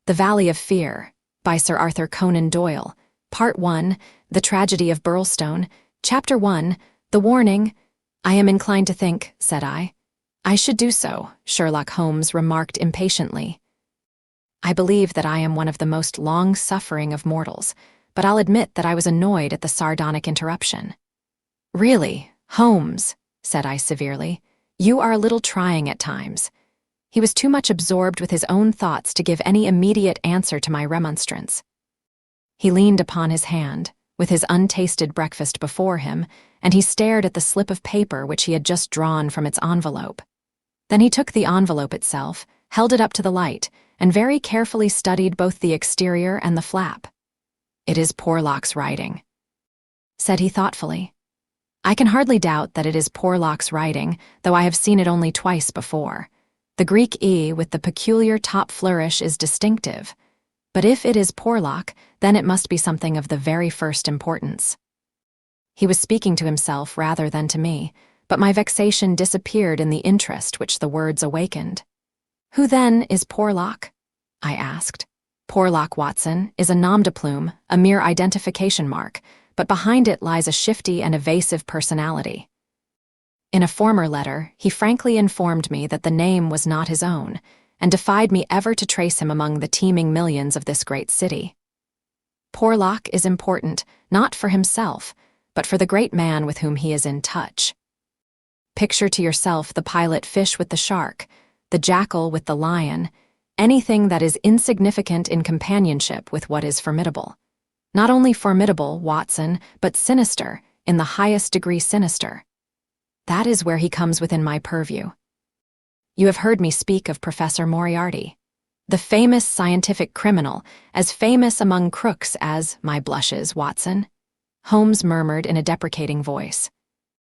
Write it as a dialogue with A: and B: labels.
A: The Valley of Fear, by Sir Arthur Conan Doyle. Part 1, The Tragedy of Burlstone. Chapter 1, The Warning. I am inclined to think, said I. I should do so, Sherlock Holmes remarked impatiently. I believe that I am one of the most long-suffering of mortals, but I'll admit that I was annoyed at the sardonic interruption. Really, Holmes, said I severely, you are a little trying at times. He was too much absorbed with his own thoughts to give any immediate answer to my remonstrance. He leaned upon his hand, with his untasted breakfast before him, and he stared at the slip of paper which he had just drawn from its envelope. Then he took the envelope itself, held it up to the light, and very carefully studied both the exterior and the flap. "It is Porlock's writing," said he thoughtfully. "I can hardly doubt that it is Porlock's writing, though I have seen it only twice before. The Greek E with the peculiar top flourish is distinctive. But if it is Porlock, then it must be something of the very first importance." He was speaking to himself rather than to me, but my vexation disappeared in the interest which the words awakened. "Who then is Porlock?" I asked. "Porlock, Watson, is a nom de plume, a mere identification mark, but behind it lies a shifty and evasive personality. In a former letter, he frankly informed me that the name was not his own, and defied me ever to trace him among the teeming millions of this great city. Porlock is important, not for himself, but for the great man with whom he is in touch. Picture to yourself the pilot fish with the shark, the jackal with the lion, anything that is insignificant in companionship with what is formidable. Not only formidable, Watson, but sinister, in the highest degree sinister. That is where he comes within my purview. You have heard me speak of Professor Moriarty, the famous scientific criminal, as famous among crooks as, my blushes, Watson," Holmes murmured in a deprecating voice.